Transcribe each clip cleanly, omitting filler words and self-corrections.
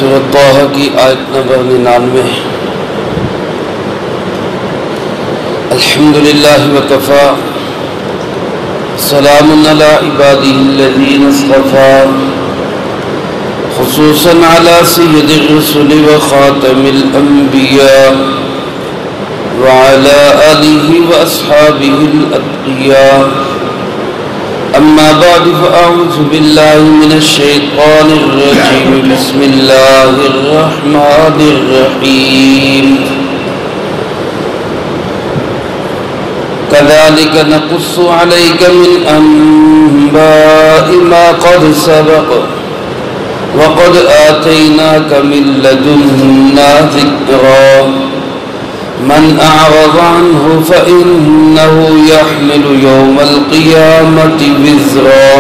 سورۃ طٰہٰ کی آیت نمبر 99۔ الحمدللہ وکفیٰ سلام علی عبادہ الذین اصطفیٰ خصوصاً علی سید الرسل وخاتم الانبیاء وعلی آلہ واصحابہ الاتقیاء اما بعد فاعوذ باللہ من الشیطان الرجیم بسم اللہ الرحمن الرحیم كذلك نقص عليك من أنباء ما قد سبق وقد آتيناك من لدنا ذكرا من أعرض عنه فإنه يحمل يوم القيامة وزرا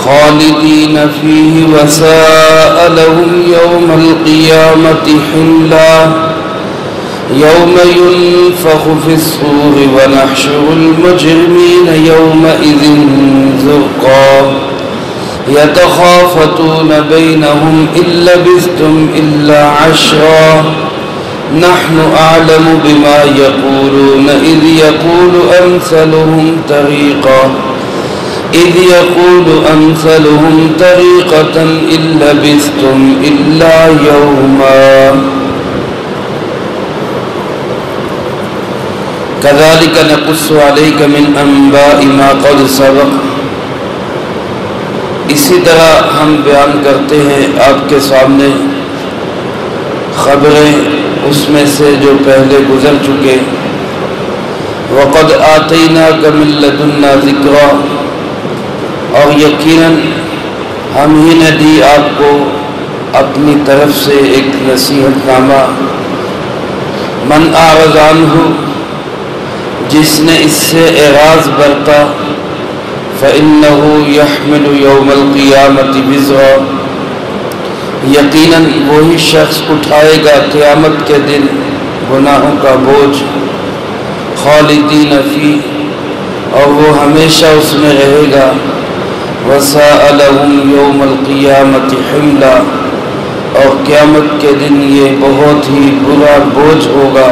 خالدين فيه وساء لهم يوم القيامة حملا يوم ينفخ في الصور ونحشر المجرمين يومئذ زرقا يتخافتون بينهم إن لبثتم إلا عشرا نحن أعلم بما يقولون إذ يقول أمثلهم طريقة إن لبثتم إلا يوما كذلك نقص عليك من أنباء ما قد سبق۔ اسی طرح ہم بیان کرتے ہیں آپ کے سامنے خبریں اس میں سے جو پہلے گزر چکے۔ وقد آتیناک من لدنا ذکرا، اور یقیناً ہم ہی نے دی آپ کو اپنی طرف سے ایک نصیحت نامہ۔ من اعرض عنہ، جس نے اس سے اعراض برتا، فإنه يحمل يوم القيامة وزرا، یقیناً وہی شخص اٹھائے گا قیامت کے دن گناہوں کا بوجھ۔ خالدین فیہ، اور وہ ہمیشہ اس میں رہے گا۔ وساء لهم يوم القيامة حملا، اور قیامت کے دن یہ بہت ہی برا بوجھ ہوگا۔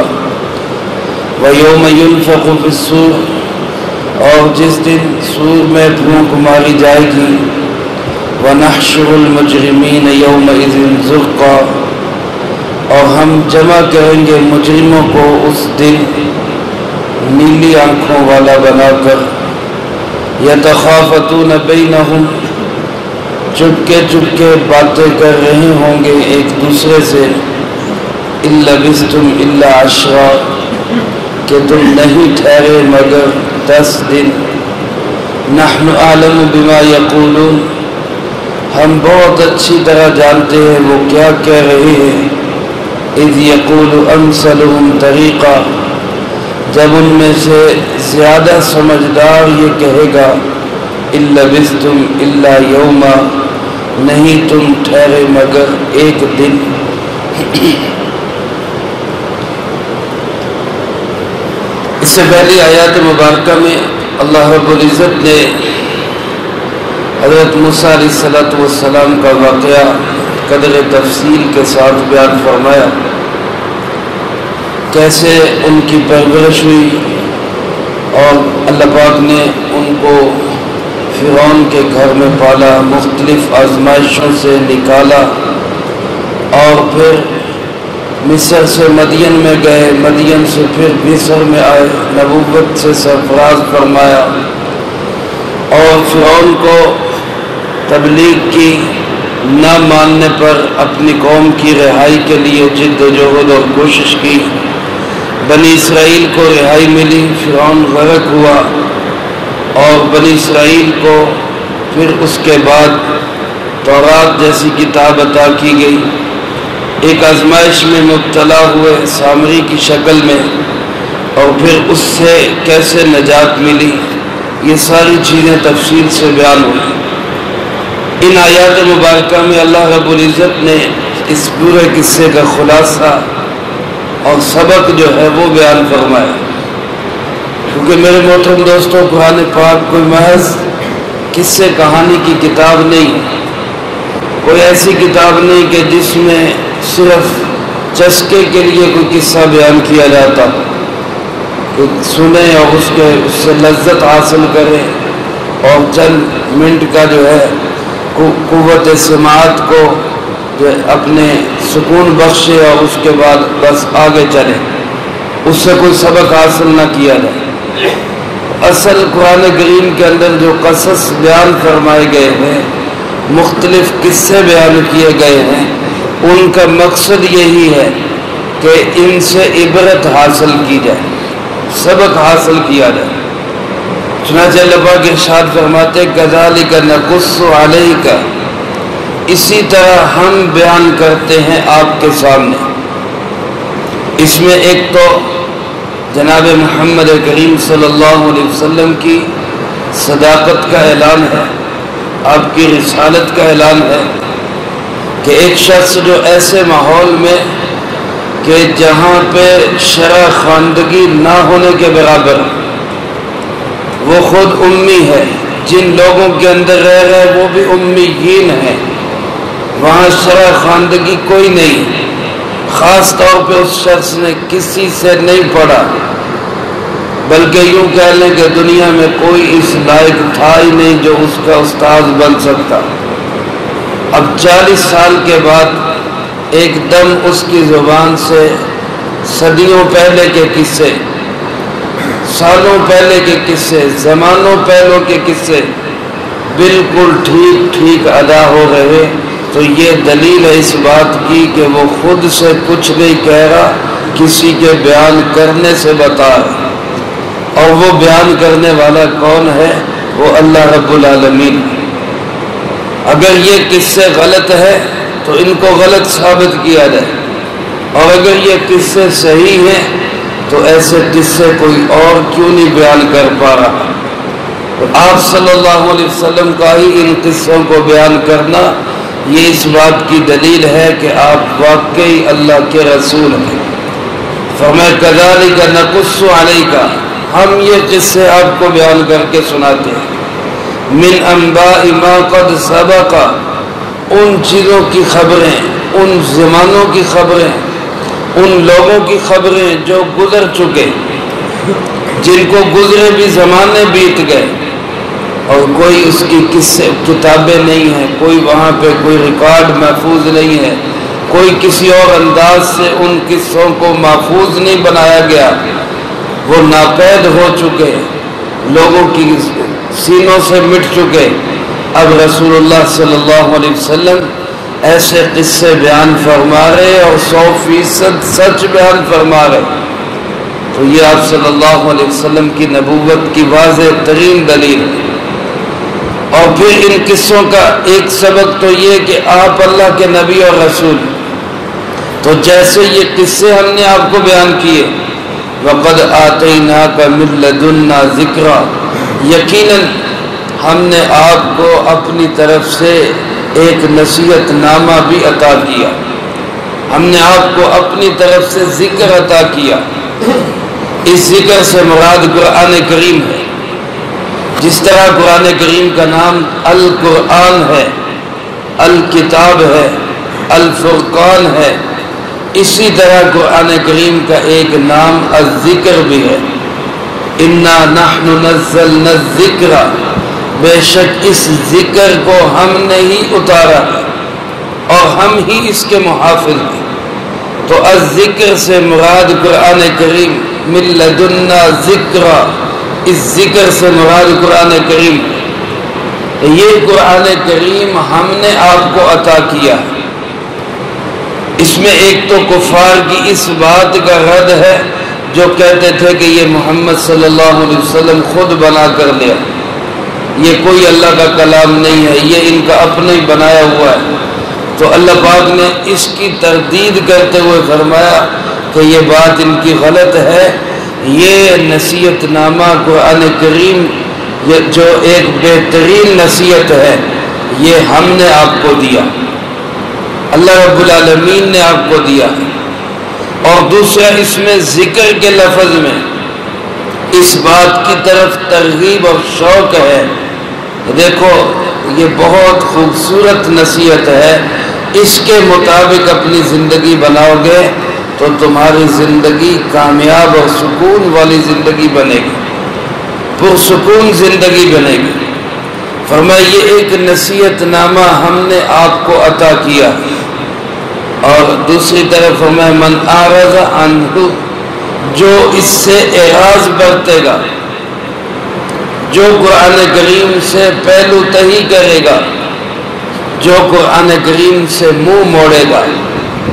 وَيَوْمَ يُنفَخُ فِي الصُّورِ، اور جس دن سور میں پھونک ماری جائے گی۔ وَنَحْشُرُ الْمُجْرِمِينَ يَوْمَئِذٍ زُرْقًا، اور ہم جمع کریں گے مجرموں کو اس دن نیلی آنکھوں والا بنا کر۔ يَتَخَافَتُونَ بَيْنَهُمْ، چپکے چپکے باتیں کر رہے ہوں گے ایک دوسرے سے۔ إِن لَبِثْتُمْ إِلَّا عَشْرًا، کہ تم نہیں ٹھہرے مگر 10 دن۔ نحن اعلم بما یقولون، ہم بہت اچھی طرح جانتے ہیں وہ کیا کہہ رہے ہیں۔ اذ یقول امثلهم طریقہ، جب ان میں سے زیادہ سمجھدار یہ کہے گا۔ ان لبثتم الا یوما، نہیں تم ٹھہرے مگر ایک دن۔ اس سے پہلی آیات مبارکہ میں اللہ رب العزت نے حضرت موسیٰ علیہ السلام کا واقعہ قدر تفصیل کے ساتھ بیان فرمایا، کیسے ان کی پرورش ہوئی، اور اللہ پاک نے ان کو فرعون کے گھر میں پالا، مختلف آزمائشوں سے نکالا، اور پھر مصر سے مدین میں گئے، مدین سے پھر مصر میں آئے، نبوت سے سرفراز فرمایا، اور فرعون کو تبلیغ کی نہ ماننے پر اپنی قوم کی رہائی کے لیے جد و جہد اور کوشش کی۔ بنی اسرائیل کو رہائی ملی، فرعون غرق ہوا، اور بنی اسرائیل کو پھر اس کے بعد تورات جیسی کتاب عطا کی گئی۔ ایک آزمائش میں مبتلا ہوئے سامری کی شکل میں، اور پھر اس سے کیسے نجات ملی، یہ ساری چیزیں تفصیل سے بیان ہوئی۔ ان آیات مبارکہ میں اللہ رب العزت نے اس پورے قصے کا خلاصہ اور سبق جو ہے وہ بیان فرمایا، کیونکہ میرے محترم دوستوں، قرآن پاک کوئی محض قصے کہانی کی کتاب نہیں، کوئی ایسی کتاب نہیں کہ جس میں صرف چسکے کے لیے کوئی قصہ بیان کیا جاتا، کہ سنیں اور اس سے لذت حاصل کریں اور چند منٹ کا جو ہے قوت سماعت کو جو اپنے سکون بخشے اور اس کے بعد بس آگے چلے، اس سے کوئی سبق حاصل نہ کیا جائے۔ اصل قرآن کریم کے اندر جو قصص بیان فرمائے گئے ہیں، مختلف قصے بیان کیے گئے ہیں، ان کا مقصد یہی ہے کہ ان سے عبرت حاصل کی جائے، سبق حاصل کیا جائے۔ چنانچہ اللہ پاک ارشاد فرماتے کذالک نقص علیک، اسی طرح ہم بیان کرتے ہیں آپ کے سامنے۔ اس میں ایک تو جناب محمد کریم صلی اللہ علیہ وسلم کی صداقت کا اعلان ہے، آپ کی رسالت کا اعلان ہے کہ ایک شخص جو ایسے ماحول میں کہ جہاں پہ شرع خواندگی نہ ہونے کے برابر، وہ خود امی ہے، جن لوگوں کے اندر رہ رہے وہ بھی امیین ہیں، وہاں شرع خواندگی کوئی نہیں، خاص طور پہ اس شخص نے کسی سے نہیں پڑھا، بلکہ یوں کہہ لیں کہ دنیا میں کوئی اس لائق تھا ہی نہیں جو اس کا استاذ بن سکتا۔ اب 40 سال کے بعد ایک دم اس کی زبان سے صدیوں پہلے کے قصے، سالوں پہلے کے قصے، زمانوں پہلوں کے قصے بالکل ٹھیک ٹھیک ادا ہو رہے، تو یہ دلیل ہے اس بات کی کہ وہ خود سے کچھ نہیں کہہ رہا، کسی کے بیان کرنے سے بتا رہا، اور وہ بیان کرنے والا کون ہے؟ وہ اللہ رب العالمین۔ اگر یہ قصے غلط ہے تو ان کو غلط ثابت کیا جائے، اور اگر یہ قصے صحیح ہیں تو ایسے قصے کوئی اور کیوں نہیں بیان کر پا رہا؟ آپ صلی اللہ علیہ وسلم کا ہی ان قصوں کو بیان کرنا یہ اس بات کی دلیل ہے کہ آپ واقعی اللہ کے رسول ہیں۔ فرمایا کذالک نقص علیک، ہم یہ قصے آپ کو بیان کر کے سناتے ہیں، من انباء ما قد سبق، ان چیزوں کی خبریں، ان زمانوں کی خبریں، ان لوگوں کی خبریں جو گزر چکے، جن کو گزرے بھی زمانے بیت گئے، اور کوئی اس کی قصے کتابیں نہیں ہیں، کوئی وہاں پہ کوئی ریکارڈ محفوظ نہیں ہے، کوئی کسی اور انداز سے ان قصوں کو محفوظ نہیں بنایا گیا، وہ ناپید ہو چکے، لوگوں کی سینوں سے مٹ چکے۔ اب رسول اللہ صلی اللہ علیہ وسلم ایسے قصے بیان فرما رہے اور 100% سچ بیان فرما رہے، تو یہ آپ صلی اللہ علیہ وسلم کی نبوت کی واضح ترین دلیل ہے۔ اور پھر ان قصوں کا ایک سبق تو یہ کہ آپ اللہ کے نبی اور رسول، تو جیسے یہ قصے ہم نے آپ کو بیان کیے، وَقَدْ آتَيْنَاكَ مِن لَدُنَّا ذِكْرًا، یقیناً ہم نے آپ کو اپنی طرف سے ایک نصیحت نامہ بھی عطا کیا، ہم نے آپ کو اپنی طرف سے ذکر عطا کیا۔ اس ذکر سے مراد قرآن کریم ہے، جس طرح قرآن کریم کا نام القرآن ہے، الکتاب ہے، الفرقان ہے، اسی طرح قرآن کریم کا ایک نام الذکر بھی ہے۔ انا نحن نزلنا الذکر، بے شک اس ذکر کو ہم نے ہی اتارا اور ہم ہی اس کے محافظ ہیں۔ تو الذکر سے مراد قرآن کریم، من لدنا ذکر، اس ذکر سے مراد قرآن کریم، یہ قرآن کریم ہم نے آپ کو عطا کیا۔ اس میں ایک تو کفار کی اس بات کا رد ہے جو کہتے تھے کہ یہ محمد صلی اللہ علیہ وسلم خود بنا کر لیا، یہ کوئی اللہ کا کلام نہیں ہے، یہ ان کا اپنا ہی بنایا ہوا ہے۔ تو اللہ پاک نے اس کی تردید کرتے ہوئے فرمایا کہ یہ بات ان کی غلط ہے، یہ نصیحت نامہ قرآن کریم جو ایک بہترین نصیحت ہے، یہ ہم نے آپ کو دیا، اللہ رب العالمین نے آپ کو دیا۔ اور دوسرا اس میں ذکر کے لفظ میں اس بات کی طرف ترغیب اور شوق ہے، دیکھو یہ بہت خوبصورت نصیحت ہے، اس کے مطابق اپنی زندگی بناؤ گے تو تمہاری زندگی کامیاب اور سکون والی زندگی بنے گی، پرسکون زندگی بنے گی۔ فرمایا یہ ایک نصیحت نامہ ہم نے آپ کو عطا کیا، اور دوسری طرف فرمایا من اعرض عنہ، جو اس سے اعراض برتے گا، جو قرآن کریم سے پہلو تہی کرے گا، جو قرآن کریم سے منہ موڑے گا۔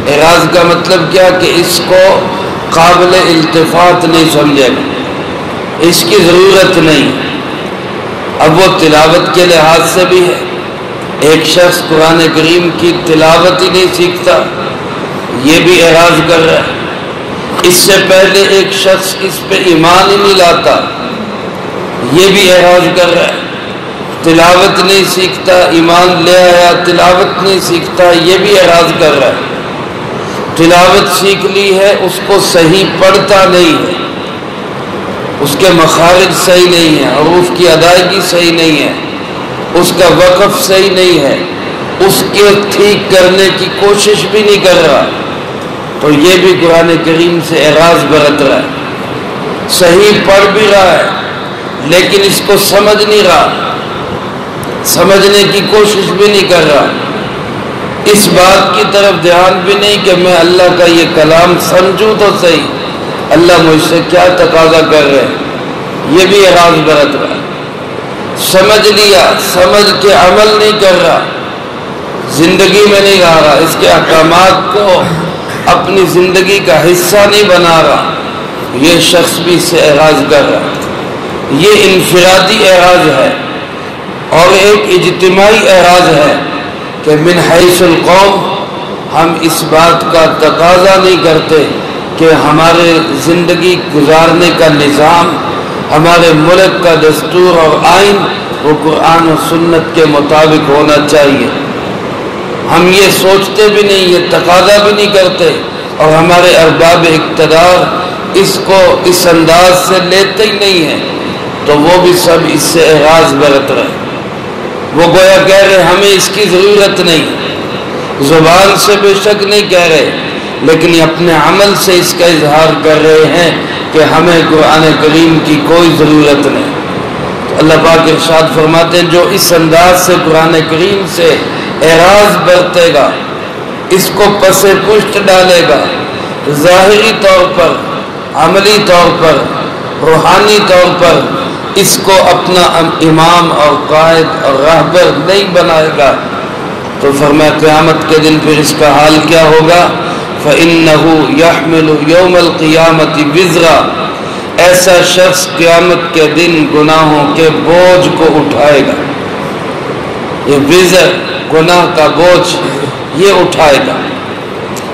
اعراض کا مطلب کیا کہ اس کو قابل التفات نہیں سمجھے گا، اس کی ضرورت نہیں۔ اب وہ تلاوت کے لحاظ سے بھی ہے، ایک شخص قرآن کریم کی تلاوت ہی نہیں سیکھتا، یہ بھی اعراض کر رہا ہے۔ اس سے پہلے ایک شخص اس پہ ایمان ہی نہیں لاتا، یہ بھی اعراض کر رہا ہے۔ تلاوت نہیں سیکھتا، ایمان لے آیا، تلاوت نہیں سیکھتا، یہ بھی اعراض کر رہا ہے۔ تلاوت سیکھ لی ہے، اس کو صحیح پڑھتا نہیں ہے، اس کے مخارج صحیح نہیں ہے، حروف کی ادائیگی صحیح نہیں ہے، اس کا وقف صحیح نہیں ہے، اس کے ٹھیک کرنے کی کوشش بھی نہیں کر رہا، تو یہ بھی قرآن کریم سے اعراض برت رہا ہے۔ صحیح پڑھ بھی رہا ہے لیکن اس کو سمجھ نہیں رہا، سمجھنے کی کوشش بھی نہیں کر رہا، اس بات کی طرف دھیان بھی نہیں کہ میں اللہ کا یہ کلام سمجھوں تو صحیح، اللہ مجھ سے کیا تقاضا کر رہے ہیں، یہ بھی اعراض برت رہا ہے۔ سمجھ لیا، سمجھ کے عمل نہیں کر رہا، زندگی میں نہیں لا رہا، اس کے احکامات کو اپنی زندگی کا حصہ نہیں بنا رہا، یہ شخص بھی اس سے اعراض کر رہا ہے۔ یہ انفرادی اعراض ہے، اور ایک اجتماعی اعراض ہے کہ من حیث القوم ہم اس بات کا تقاضا نہیں کرتے کہ ہمارے زندگی گزارنے کا نظام، ہمارے ملک کا دستور اور آئین وہ قرآن و سنت کے مطابق ہونا چاہیے، ہم یہ سوچتے بھی نہیں، یہ تقاضا بھی نہیں کرتے، اور ہمارے ارباب اقتدار اس کو اس انداز سے لیتے ہی نہیں ہیں، تو وہ بھی سب اس سے اعراض برت رہے۔ وہ گویا کہہ رہے ہمیں اس کی ضرورت نہیں، زبان سے بے شک نہیں کہہ رہے، لیکن اپنے عمل سے اس کا اظہار کر رہے ہیں کہ ہمیں قرآن کریم کی کوئی ضرورت نہیں۔ تو اللہ پاک ارشاد فرماتے ہیں جو اس انداز سے قرآن کریم سے اعراض برتے گا، اس کو پس پشت ڈالے گا، ظاہری طور پر، عملی طور پر، روحانی طور پر اس کو اپنا امام اور قائد اور رہبر نہیں بنائے گا، تو فرمایا قیامت کے دن پھر اس کا حال کیا ہوگا؟ فَإِنَّهُ يَحْمِلُ يَوْمَ الْقِيَامَةِ وِزْرًا، ایسا شخص قیامت کے دن گناہوں کے بوجھ کو اٹھائے گا۔ یہ وزر، گناہ کا بوجھ، یہ اٹھائے گا۔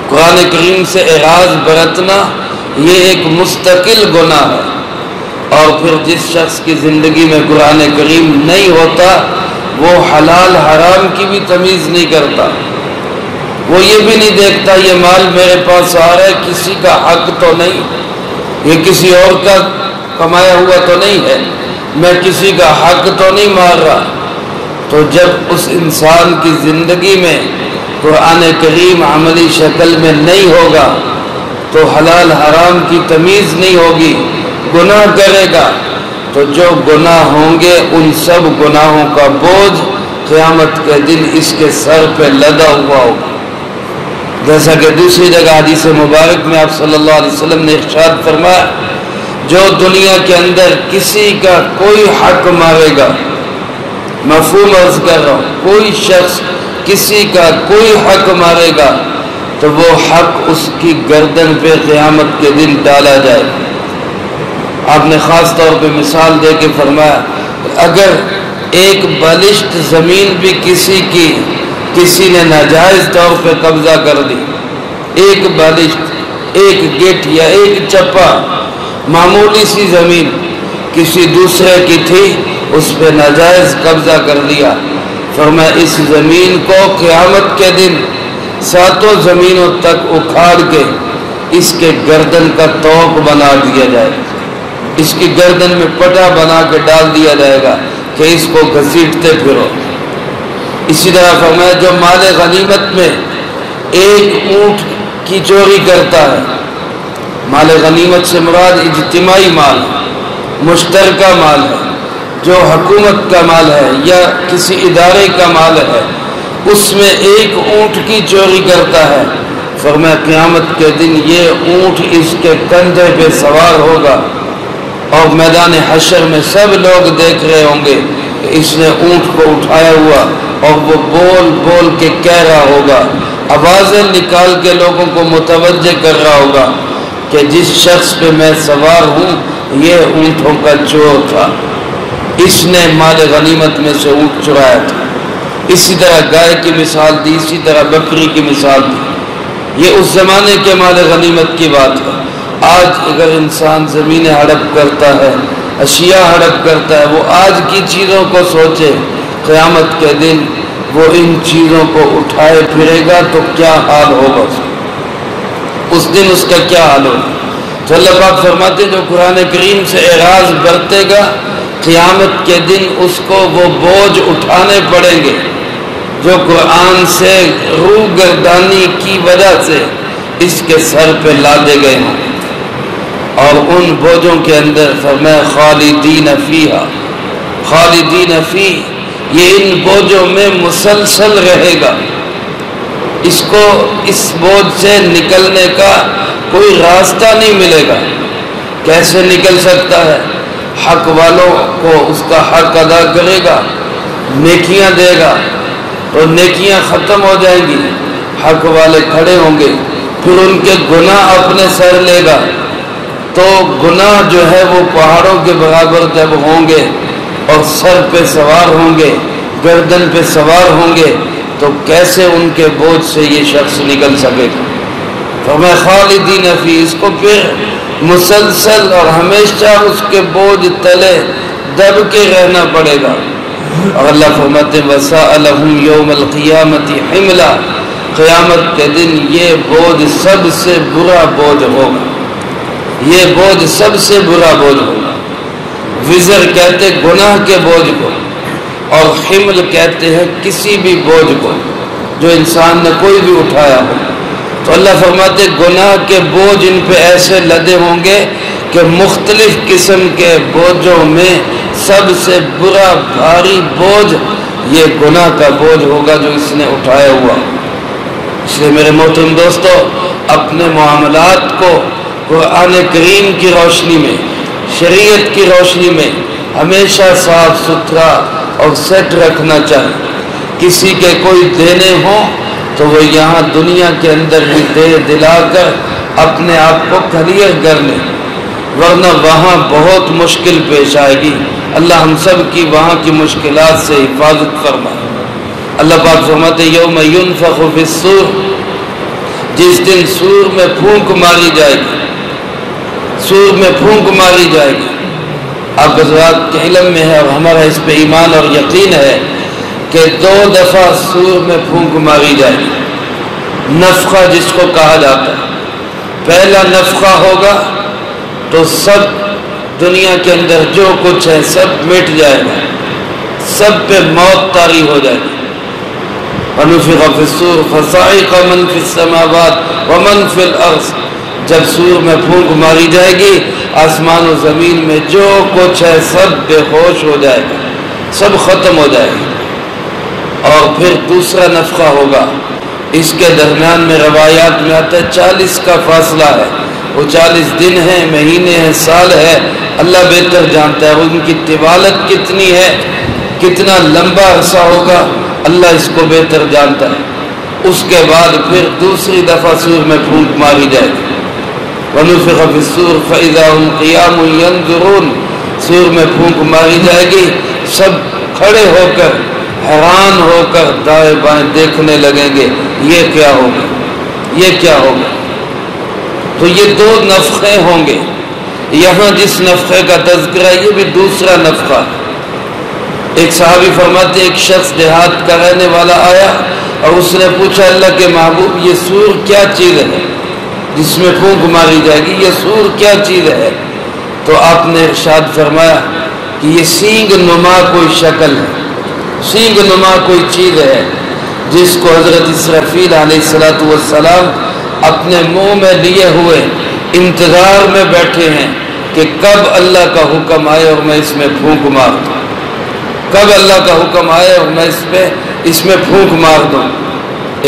قرآن کریم سے اعراض برتنا یہ ایک مستقل گناہ ہے، اور پھر جس شخص کی زندگی میں قرآن کریم نہیں ہوتا وہ حلال حرام کی بھی تمیز نہیں کرتا، وہ یہ بھی نہیں دیکھتا یہ مال میرے پاس آ رہا ہے کسی کا حق تو نہیں، یہ کسی اور کا کمایا ہوا تو نہیں ہے، میں کسی کا حق تو نہیں مار رہا۔ تو جب اس انسان کی زندگی میں قرآن کریم عملی شکل میں نہیں ہوگا تو حلال حرام کی تمیز نہیں ہوگی، گناہ کرے گا، تو جو گناہ ہوں گے ان سب گناہوں کا بوجھ قیامت کے دن اس کے سر پہ لدا ہوا ہوگا۔ جیسا کہ دوسری جگہ حدیث مبارک میں آپ صلی اللہ علیہ وسلم نے ارشاد فرمایا جو دنیا کے اندر کسی کا کوئی حق مارے گا، مفہوم عرض کر رہا ہوں، کوئی شخص کسی کا کوئی حق مارے گا تو وہ حق اس کی گردن پہ قیامت کے دن ڈالا جائے۔ آپ نے خاص طور پہ مثال دے کے فرمایا اگر ایک بالشت زمین بھی کسی نے ناجائز طور پہ قبضہ کر دی، ایک بالشت، ایک گٹ یا ایک چپا، معمولی سی زمین کسی دوسرے کی تھی، اس پہ ناجائز قبضہ کر لیا، فرمایا اس زمین کو قیامت کے دن ساتوں زمینوں تک اکھاڑ کے اس کے گردن کا توق بنا دیا جائے، اس کی گردن میں پٹا بنا کے ڈال دیا جائے گا کہ اس کو گھسیٹتے پھرو۔ اسی طرح فرمایا جو مال غنیمت میں ایک اونٹ کی چوری کرتا ہے، مال غنیمت سے مراد اجتماعی مال، مشترکہ مال ہے، جو حکومت کا مال ہے یا کسی ادارے کا مال ہے، اس میں ایک اونٹ کی چوری کرتا ہے، فرمایا قیامت کے دن یہ اونٹ اس کے کندھے پہ سوار ہوگا اور میدان حشر میں سب لوگ دیکھ رہے ہوں گے کہ اس نے اونٹ کو اٹھایا ہوا، اور وہ بول بول کے کہہ رہا ہوگا، آوازیں نکال کے لوگوں کو متوجہ کر رہا ہوگا کہ جس شخص پہ میں سوار ہوں یہ اونٹوں کا چور تھا، اس نے مال غنیمت میں سے اونٹ چرایا تھا۔ اسی طرح گائے کی مثال دی، اسی طرح بکری کی مثال دی۔ یہ اس زمانے کے مال غنیمت کی بات ہے۔ آج اگر انسان زمینیں ہڑپ کرتا ہے، اشیاء ہڑپ کرتا ہے، وہ آج کی چیزوں کو سوچے، قیامت کے دن وہ ان چیزوں کو اٹھائے پھرے گا تو کیا حال ہوگا، اس دن اس کا کیا حال ہوگا۔ تو اللہ پاک فرماتے جو قرآن کریم سے اعراض برتے گا، قیامت کے دن اس کو وہ بوجھ اٹھانے پڑیں گے جو قرآن سے روح گردانی کی وجہ سے اس کے سر پہ لادے گئے ہوں، اور ان بوجھوں کے اندر فرمایا خالدین فیہا، خالدین فی، یہ ان بوجھوں میں مسلسل رہے گا، اس کو اس بوجھ سے نکلنے کا کوئی راستہ نہیں ملے گا۔ کیسے نکل سکتا ہے؟ حق والوں کو اس کا حق ادا کرے گا، نیکیاں دے گا تو نیکیاں ختم ہو جائیں گی، حق والے کھڑے ہوں گے، پھر ان کے گناہ اپنے سر لے گا تو گناہ جو ہے وہ پہاڑوں کے برابر جب ہوں گے اور سر پہ سوار ہوں گے، گردن پہ سوار ہوں گے، تو کیسے ان کے بوجھ سے یہ شخص نکل سکے گا؟ فرمایا خالدین فی، اس کو پھر مسلسل اور ہمیشہ اس کے بوجھ تلے دب کے رہنا پڑے گا۔ اور اللہ فرماتے وَسَاءَ لَهُمْ يَوْمَ الْقِيَامَةِ حِمْلًا، قیامت کے دن یہ بوجھ سب سے برا بوجھ ہوگا، یہ بوجھ سب سے برا بوجھ ہوگا۔ وزر کہتے گناہ کے بوجھ کو، اور حمل کہتے ہیں کسی بھی بوجھ کو جو انسان نے کوئی بھی اٹھایا ہو۔ تو اللہ فرماتے گناہ کے بوجھ ان پہ ایسے لدے ہوں گے کہ مختلف قسم کے بوجھوں میں سب سے برا بھاری بوجھ یہ گناہ کا بوجھ ہوگا جو اس نے اٹھایا ہوا۔ اس لیے میرے محترم دوستو، اپنے معاملات کو قرآن کریم کی روشنی میں، شریعت کی روشنی میں ہمیشہ صاف ستھرا اور سیٹ رکھنا چاہیے۔ کسی کے کوئی دینے ہوں تو وہ یہاں دنیا کے اندر بھی دے دلا کر اپنے آپ کو کلیئر کر لیں، ورنہ وہاں بہت مشکل پیش آئے گی۔ اللہ ہم سب کی وہاں کی مشکلات سے حفاظت فرمائے۔ اللہ پاک فرماتے یوم ینفخ فی الصور، جس دن سور میں پھونک ماری جائے گی، سور میں پھونک ماری جائے گی۔ آپ حضرات کے علم میں ہے اور ہمارا اس پہ ایمان اور یقین ہے کہ 2 دفعہ سور میں پھونک ماری جائے گی، نفخہ جس کو کہا جاتا ہے۔ پہلا نفخہ ہوگا تو سب دنیا کے اندر جو کچھ ہے سب مٹ جائے گا، سب پہ موت طاری ہو جائے گی۔ وَنُفِخَ فِي الصُّورِ فَصَعِقَ مَنْ فِي السَّمَاوَاتِ وَمَنْ فِي الْأَرْضِ، جب سور میں پھونک ماری جائے گی آسمان و زمین میں جو کچھ ہے سب بے ہوش ہو جائے گا، سب ختم ہو جائے گا۔ اور پھر دوسرا نفخہ ہوگا، اس کے درمیان میں روایات میں آتا ہے 40 کا فاصلہ ہے، وہ 40 دن ہیں، مہینے ہیں، سال ہے، اللہ بہتر جانتا ہے ان کی طوالت کتنی ہے، کتنا لمبا عرصہ ہوگا، اللہ اس کو بہتر جانتا ہے۔ اس کے بعد پھر دوسری دفعہ سور میں پھونک ماری جائے گی، وَنُفِخَ فِي الصُّورِ فَإِذَا هُمْ قِيَامٌ يَنظُرُونَ، سور میں پھونک ماری جائے گی، سب کھڑے ہو کر حیران ہو کر دائیں بائیں دیکھنے لگیں گے، یہ کیا ہوگا، یہ کیا ہوگا۔ تو یہ 2 نفخے ہوں گے۔ یہاں جس نفخے کا تذکرہ ہے یہ بھی دوسرا نفخہ ہے۔ ایک صحابی فرماتے ایک شخص دیہات کا رہنے والا آیا اور اس نے پوچھا اللہ کے محبوب یہ سور کیا چیز ہے جس میں پھونک ماری جائے گی، یہ سور کیا چیز ہے؟ تو آپ نے ارشاد فرمایا کہ یہ سینگ نما کوئی شکل ہے، سینگ نما کوئی چیز ہے جس کو حضرت اسرافیل علیہ السلام اپنے منہ میں لیے ہوئے انتظار میں بیٹھے ہیں کہ کب اللہ کا حکم آئے اور میں اس میں پھونک مار دوں، کب اللہ کا حکم آئے اور میں اس میں پھونک مار دوں۔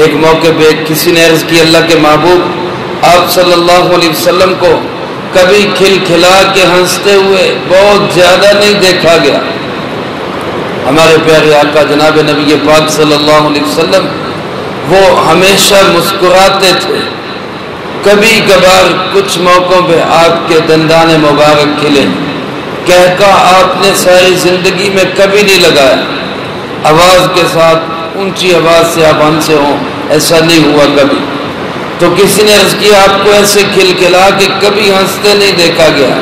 ایک موقع پہ کسی نے عرض کی، اللہ کے محبوب آپ صلی اللہ علیہ وسلم کو کبھی کھل کھلا کے ہنستے ہوئے بہت زیادہ نہیں دیکھا گیا۔ ہمارے پیارے آقا جناب نبی پاک صلی اللہ علیہ وسلم وہ ہمیشہ مسکراتے تھے، کبھی کبھار کچھ موقعوں پہ آپ کے دندان مبارک کھلے، کہکا آپ نے ساری زندگی میں کبھی نہیں لگایا، آواز کے ساتھ اونچی آواز سے آپ ہنسے ہوں ایسا نہیں ہوا کبھی۔ تو کسی نے عرض کیا آپ کو ایسے کھل کھلا کہ کبھی ہنستے نہیں دیکھا گیا۔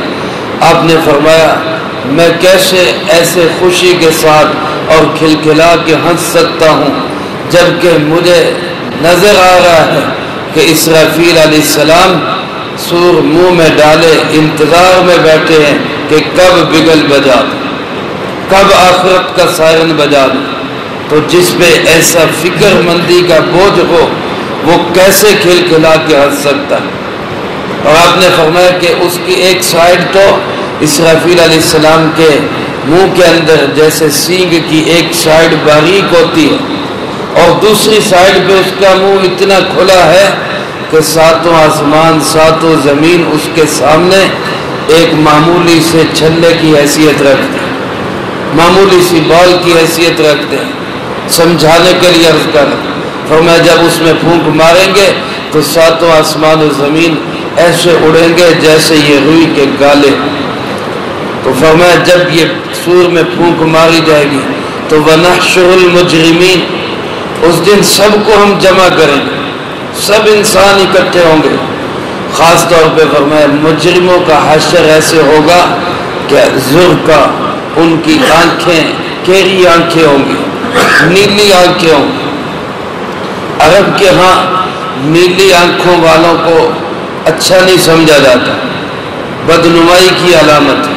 آپ نے فرمایا میں کیسے ایسے خوشی کے ساتھ اور کھل کھلا کے ہنس سکتا ہوں جبکہ مجھے نظر آ رہا ہے کہ اسرافیل علیہ السلام سور منہ میں ڈالے انتظار میں بیٹھے ہیں کہ کب بگل بجا دوں، کب آخرت کا سائرن بجا دوں۔ تو جس پہ ایسا فکر مندی کا بوجھ ہو وہ کیسے کھل کھلا کے ہنس سکتا ہے؟ اور آپ نے فرمایا کہ اس کی ایک سائیڈ تو اسرافیل علیہ السلام کے منہ کے اندر جیسے سینگ کی ایک سائیڈ باریک ہوتی ہے اور دوسری سائیڈ پہ اس کا منہ اتنا کھلا ہے کہ ساتوں آسمان ساتوں زمین اس کے سامنے ایک معمولی سے چھلے کی حیثیت رکھتے ہیں، معمولی سی بال کی حیثیت رکھتے ہیں۔ سمجھانے کے لیے عرض کر فرمایا جب اس میں پھونک ماریں گے تو ساتوں آسمان و زمین ایسے اڑیں گے جیسے یہ روئی کے گالے۔ تو فرمایا جب یہ سور میں پھونک ماری جائے گی تو وَنَحْشُرُ الْمُجْرِمِينَ، اس دن سب کو ہم جمع کریں گے، سب انسان اکٹھے ہوں گے۔ خاص طور پہ فرمایا مجرموں کا حشر ایسے ہوگا کہ زرقا، ان کی آنکھیں کیری آنکھیں ہوں گی، نیلی آنکھیں ہوں گی۔ عرب کے ہاں نیلی آنکھوں والوں کو اچھا نہیں سمجھا جاتا، بدنمائی کی علامت ہے،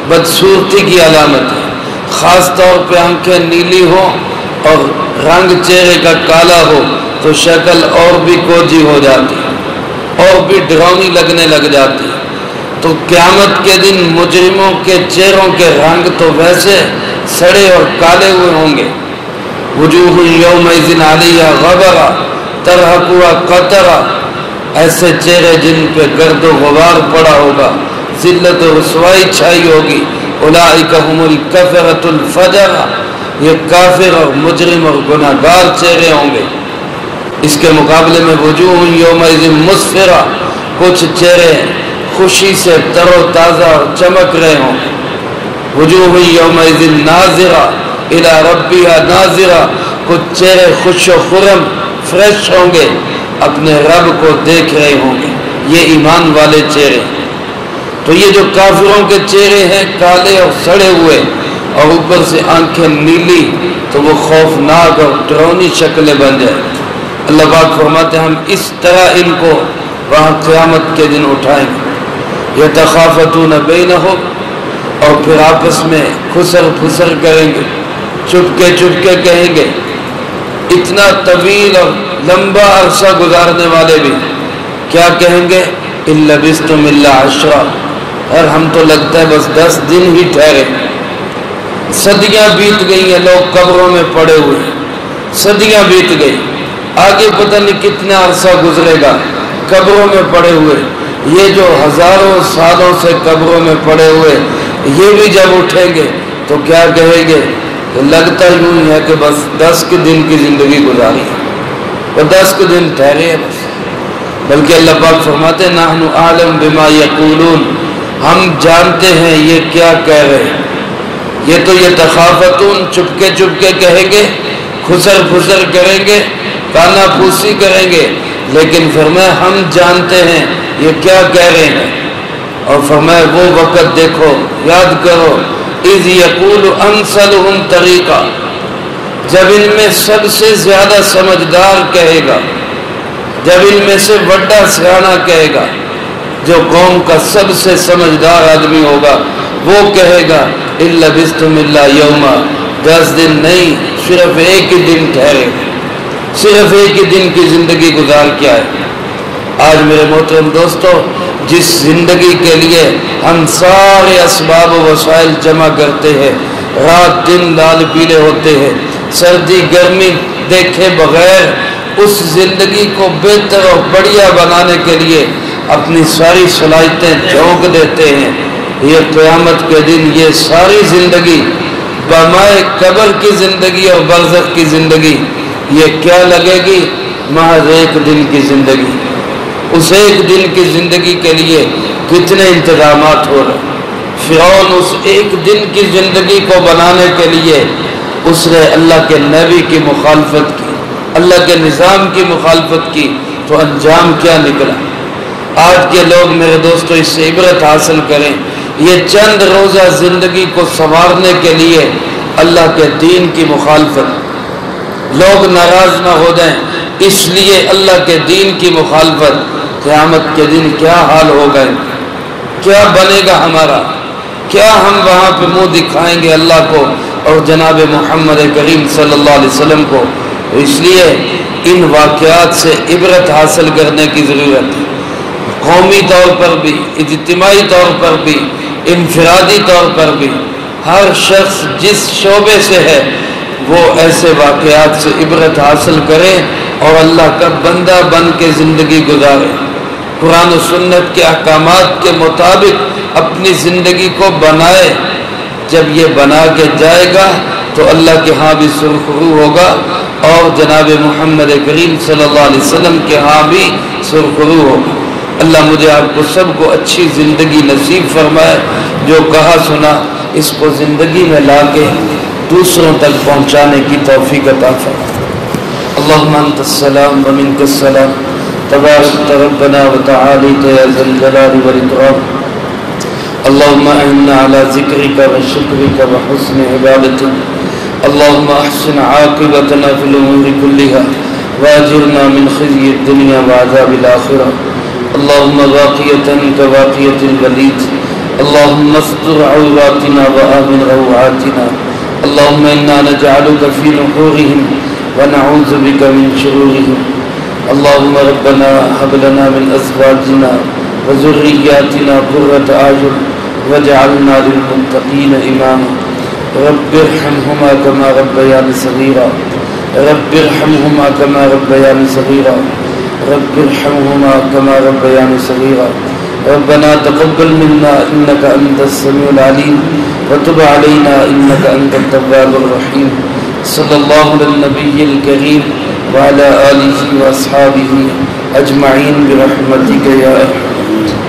بدصورتی کی علامت ہے۔ خاص طور پہ آنکھیں نیلی ہو اور رنگ چہرے کا کالا ہو تو شکل اور بھی کوجی ہو جاتی ہے اور بھی ڈراؤنی لگنے لگ جاتی ہے۔ تو قیامت کے دن مجرموں کے چہروں کے رنگ تو ویسے سڑے اور کالے ہوئے ہوں گے۔ وجوہ یومئذ علیہا غبرہ ترہقہا قترہ، ایسے چہرے جن پہ گرد و غبار پڑا ہوگا، ذلت و رسوائی چھائی ہوگی۔ اولئک ھم الکفرۃ الفجرہ، یہ کافر اور مجرم اور گناہگار چہرے ہوں گے۔ اس کے مقابلے میں وجوہ یومئذ مسفرہ، کچھ چہرے خوشی سے تر و تازہ اور چمک رہے ہوں گے۔ وجوہ یومئذ ناظرہ الی ربہا ناظرہ، کچھ چہرے خوش و خرم فریش ہوں گے، اپنے رب کو دیکھ رہے ہوں گے۔ یہ ایمان والے چہرے۔ تو یہ جو کافروں کے چہرے ہیں کالے اور سڑے ہوئے اور اوپر سے آنکھیں نیلی، تو وہ خوفناک اور ڈراؤنی شکلیں بن جائیں۔ اللہ پاک فرماتے ہیں ہم اس طرح ان کو وہاں قیامت کے دن اٹھائیں گے۔ یتخافتون بینہم، اور پھر آپس میں خسر پھسر کریں گے، چپکے چپکے کہیں گے۔ اتنا طویل اور لمبا عرصہ گزارنے والے بھی کیا کہیں گے؟ إِن لَبِثْتُمْ إِلَّا عَشْرًا، اور ہم تو لگتا ہے بس 10 دن ہی ٹھہرے۔ صدیاں بیت گئی ہیں، لوگ قبروں میں پڑے ہوئے، صدیاں بیت گئی، آگے پتہ نہیں کتنا عرصہ گزرے گا قبروں میں پڑے ہوئے۔ یہ جو ہزاروں سالوں سے قبروں میں پڑے ہوئے یہ بھی جب اٹھیں گے تو کیا کہیں گے کہ لگتا یوں ہی ہے کہ بس 10 کے دن کی زندگی گزاری ہے، وہ 10 کے دن ٹھہرے ہیں بس۔ بلکہ اللہ پاک فرماتے ہیں نحن اعلم بما یقولون، ہم جانتے ہیں یہ کیا کہہ رہے ہیں۔ یہ تو یہ تخافتون، چپکے چپکے کہیں گے، خسر پھسر کریں گے، کانا پھوسی کریں گے، لیکن فرمایا ہم جانتے ہیں یہ کیا کہہ رہے ہیں۔ اور فرمایا وہ وقت دیکھو، یاد کرو، اذ یقول امثلہم طریقہ، جب ان میں سب سے زیادہ سمجھدار کہے گا، جب ان میں سے بڑا سیانا کہے گا، جو قوم کا سب سے سمجھدار آدمی ہوگا وہ کہے گا إِن لَبِثْتُمْ إِلَّا يَوْمًا، 10 دن نہیں، صرف ایک ہی دن ٹھہرے، صرف ایک ہی دن کی زندگی گزار کے آئے۔ آج میرے محترم دوستو، جس زندگی کے لیے ہم سارے اسباب و وسائل جمع کرتے ہیں، رات دن لال پیلے ہوتے ہیں، سردی گرمی دیکھے بغیر اس زندگی کو بہتر اور بڑھیا بنانے کے لیے اپنی ساری صلاحیتیں جھونک دیتے ہیں، یہ قیامت کے دن یہ ساری زندگی بمائے قبر کی زندگی اور برزخ کی زندگی یہ کیا لگے گی؟ محض ایک دن کی زندگی۔ اس ایک دن کی زندگی کے لیے کتنے انتظامات ہو رہے۔ فرعون اس ایک دن کی زندگی کو بنانے کے لیے اس نے اللہ کے نبی کی مخالفت کی، اللہ کے نظام کی مخالفت کی، تو انجام کیا نکلا؟ آج کے لوگ میرے دوستو اس سے عبرت حاصل کریں، یہ چند روزہ زندگی کو سنوارنے کے لیے اللہ کے دین کی مخالفت، لوگ ناراض نہ ہو جائیں اس لیے اللہ کے دین کی مخالفت، قیامت کے دن کیا حال ہوگا، کیا بنے گا ہمارا، کیا ہم وہاں پہ منہ دکھائیں گے اللہ کو اور جناب محمد کریم صلی اللہ علیہ وسلم کو؟ اس لیے ان واقعات سے عبرت حاصل کرنے کی ضرورت ہے، قومی طور پر بھی، اجتماعی طور پر بھی، انفرادی طور پر بھی۔ ہر شخص جس شعبے سے ہے وہ ایسے واقعات سے عبرت حاصل کرے اور اللہ کا بندہ بن کے زندگی گزارے، قرآن و سنت کے احکامات کے مطابق اپنی زندگی کو بنائے۔ جب یہ بنا کے جائے گا تو اللہ کے ہاں بھی سرخرو ہوگا اور جناب محمد کریم صلی اللہ علیہ وسلم کے ہاں بھی سرخرو ہوگا۔ اللہ مجھے آپ کو سب کو اچھی زندگی نصیب فرمائے، جو کہا سنا اس کو زندگی میں لا کے دوسروں تک پہنچانے کی توفیق عطا فرمائے۔ اللہم انت السلام و منک السلام، تبارک ربنا و تعالیت یا ذا الجلال والاکرام۔ اللہم اعنا علی ذکرک و شکرک و حسن عبادتک۔ اللہم احسن عاقبتنا فی الامور کلہا واجرنا من خزی الدنیا وعذاب الآخرہ۔ اللہم باقیتا کباقیت الولید، اللہم استر عوراتنا وآمن روعاتنا۔ اللہم انا نجعلک فی نحورہم ونعوذ بک من شرورہم۔ اللہم ربنا حب لنا من ازواجنا وذریاتنا قرۃ اعین واجعلنا للمتقین اماما۔ رب ارحمہما کما ربیانی صغیرا، رب ارحمہما کما ربیانی صغیرا، رب ارحمہما کما ربیانی صغیرا۔ ربنا تقبل منا انك انت السميع العليم وتب علينا انك انت التواب الرحيم۔ صلی اللہ علی النبی الکریم وعلى آلہ واصحابہ اجمعین برحمتک یا ارحم۔